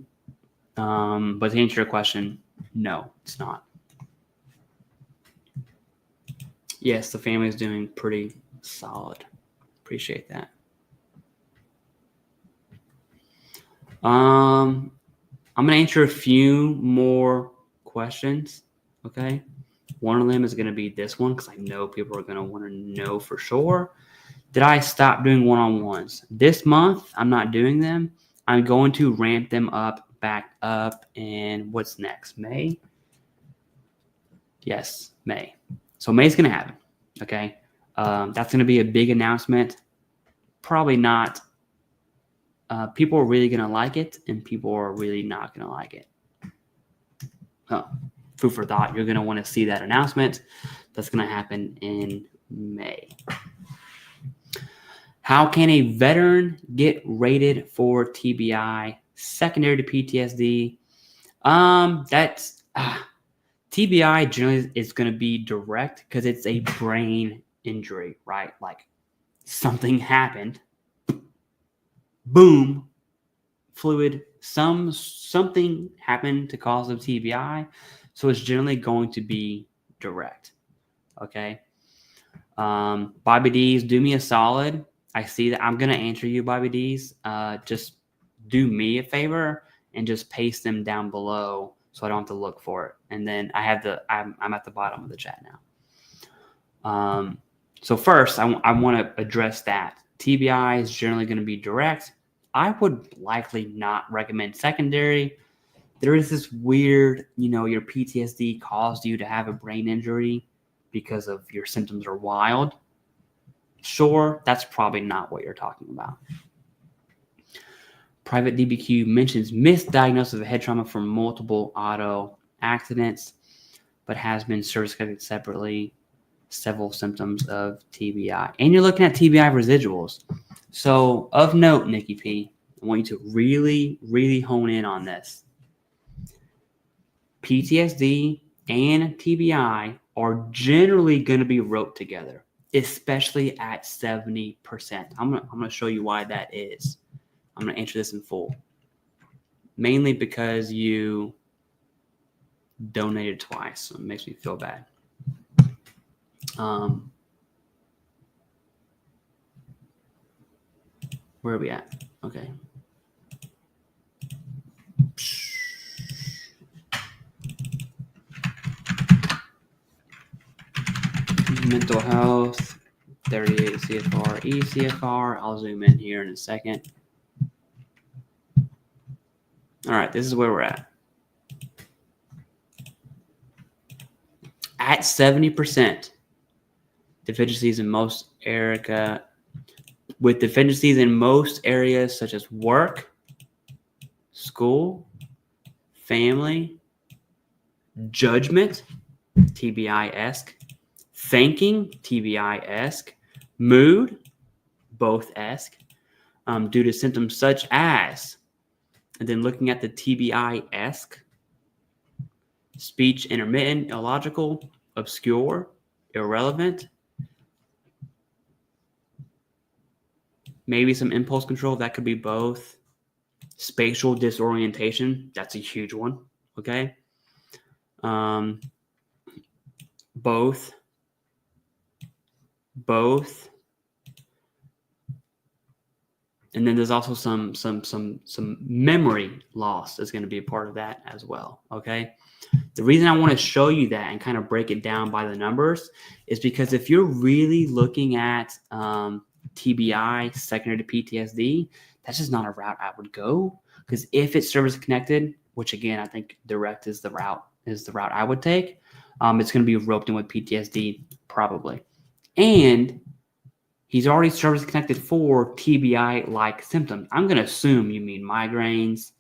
But to answer your question, no, it's not. Yes, the family is doing pretty solid. Appreciate that. I'm going to answer a few more questions, okay? One of them is going to be this one because I know people are going to want to know for sure. Did I stop doing one-on-ones? This month, I'm not doing them. I'm going to ramp them back up in what's next? May? Yes, May. So May's going to happen, okay? That's going to be a big announcement. Probably not. People are really going to like it, and people are really not going to like it. Food for thought. You're going to want to see that announcement. That's going to happen in May. How can a veteran get rated for TBI secondary to PTSD? TBI generally is going to be direct because it's a brain injury, right? Like something happened. Boom, fluid, something happened to cause of TBI. So it's generally going to be direct. Okay. Bobby D's, do me a solid. I see that. I'm going to answer you, Bobby D's. Just do me a favor and just paste them down below so I don't have to look for it. And then I'm at the bottom of the chat now. So first, I want to address that. TBI is generally going to be direct. I would likely not recommend secondary. There is this weird, your PTSD caused you to have a brain injury because of your symptoms are wild. Sure, that's probably not what you're talking about. Private DBQ mentions misdiagnosis of head trauma from multiple auto accidents, but has been service-connected separately. Several symptoms of TBI. And you're looking at TBI residuals. So, of note, Nikki P, I want you to really, really hone in on this. PTSD and TBI are generally going to be roped together, especially at 70%. I'm going to show you why that is. I'm going to answer this in full. Mainly because you donated twice, so it makes me feel bad. Where are we at? Okay. Mental health, 38 CFR, ECFR. I'll zoom in here in a second. All right, this is where we're at. At 70%, deficiencies in most with deficiencies in most areas such as work, school, family, judgment, TBI-esque, thinking, TBI-esque, mood, both-esque, due to symptoms such as, and then looking at the TBI-esque, speech intermittent, illogical, obscure, irrelevant, maybe some impulse control. That could be both. Spatial disorientation. That's a huge one. Okay. Both. And then there's also some memory loss is going to be a part of that as well. Okay. The reason I want to show you that and kind of break it down by the numbers is because if you're really looking at TBI secondary to PTSD, that's just not a route I would go. Because if it's service connected, which again I think direct is the route I would take, it's going to be roped in with PTSD probably. And he's already service connected for TBI like symptoms. I'm going to assume you mean migraines,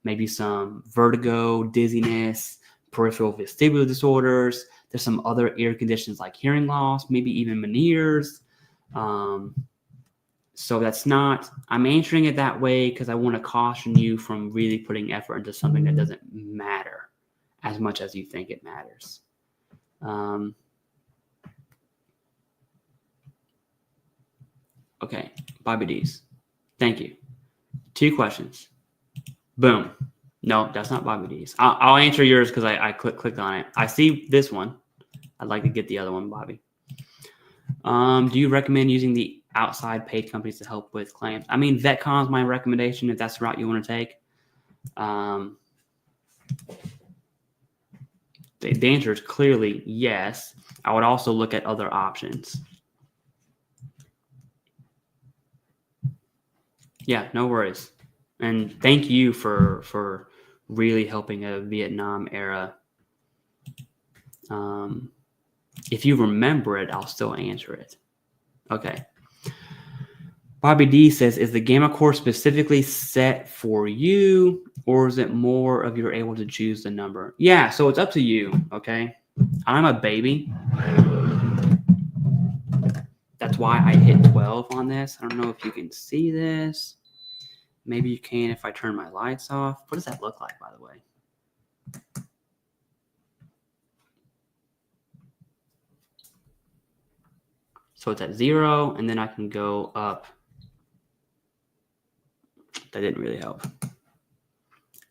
maybe some vertigo, dizziness, peripheral vestibular disorders. There's some other ear conditions like hearing loss, maybe even Meniere's. So that's not, I'm answering it that way because I want to caution you from really putting effort into something that doesn't matter as much as you think it matters. Okay, Bobby D's. Thank you. 2 questions. Boom. No, that's not Bobby D's. I'll answer yours because I clicked on it. I see this one. I'd like to get the other one, Bobby. Do you recommend using the outside paid companies to help with claims? I mean, VetCon is my recommendation if that's the route you want to take. The answer is clearly yes. I would also look at other options. Yeah, no worries. And thank you for really helping a Vietnam era. If you remember it, I'll still answer it. Okay. Bobby D says, is the gamma core specifically set for you, or is it more of you're able to choose the number? Yeah, so it's up to you, okay? I'm a baby. That's why I hit 12 on this. I don't know if you can see this. Maybe you can if I turn my lights off. What does that look like, by the way? So it's at 0, and then I can go up. That didn't really help.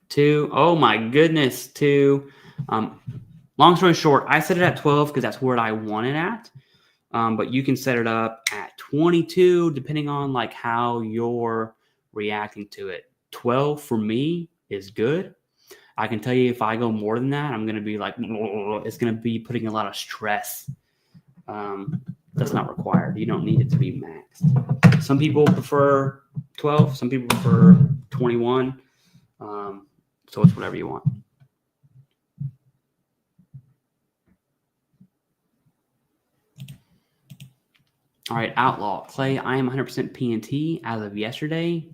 2. Oh my goodness, 2. Long story short, I set it at 12 because that's where I want it at. But you can set it up at 22 depending on like how you're reacting to it. 12 for me is good. I can tell you if I go more than that, I'm going to be like, it's going to be putting a lot of stress. That's not required. You don't need it to be maxed. Some people prefer 12. Some people prefer 21. So it's whatever you want. All right, Outlaw. Clay, I am 100% PNT as of yesterday.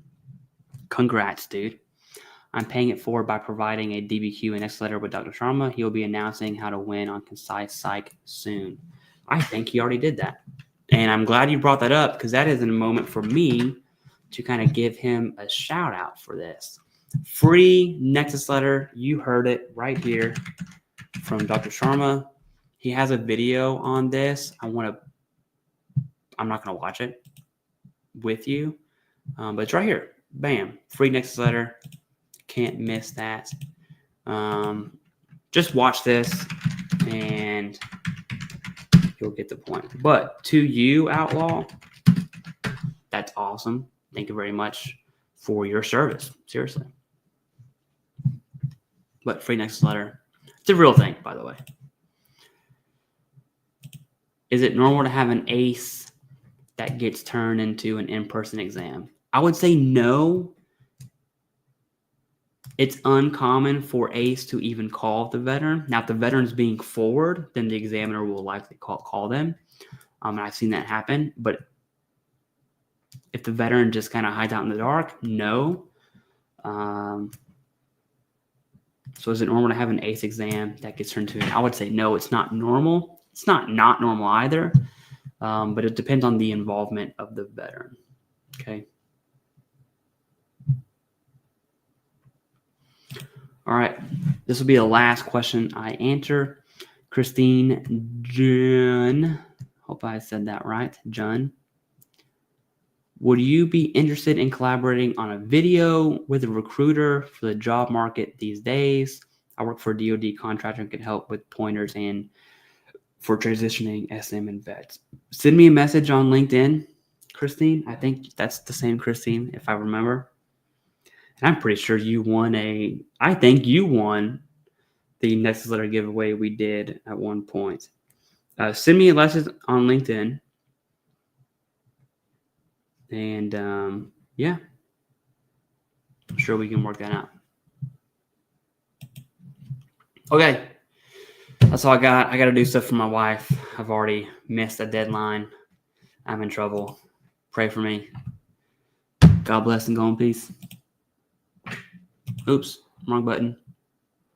Congrats, dude. I'm paying it forward by providing a DBQ and Nexus letter with Dr. Sharma. He will be announcing how to win on Concise Psych soon. I think he already did that. And I'm glad you brought that up because that is a moment for me to kind of give him a shout out for this. Free Nexus letter. You heard it right here from Dr. Sharma. He has a video on this. I'm not going to watch it with you, but it's right here. Bam. Free Nexus letter. Can't miss that. Just watch this and you'll get the point. But to you, Outlaw, that's awesome. Thank you very much for your service. Seriously. But free Nexus letter. It's a real thing, by the way. Is it normal to have an ACE that gets turned into an in-person exam? I would say no. It's uncommon for ACE to even call the veteran. Now, if the veteran's being forward, then the examiner will likely call them. And I've seen that happen. But if the veteran just kind of hides out in the dark, no. So is it normal to have an ACE exam that gets turned to I would say no, it's not normal. It's not normal either. But it depends on the involvement of the veteran. Okay. All right. This will be the last question I answer. Christine Jun. Hope I said that right. Jun. Would you be interested in collaborating on a video with a recruiter for the job market these days? I work for a DoD contractor and can help with pointers and for transitioning SM and vets. Send me a message on LinkedIn, Christine. I think that's the same Christine, if I remember. And I'm pretty sure you won I think you won the Nexus letter giveaway we did at one point. Send me a message on LinkedIn. And yeah, I'm sure we can work that out. Okay. That's all I got. I got to do stuff for my wife. I've already missed a deadline. I'm in trouble. Pray for me. God bless and go in peace. Oops, wrong button.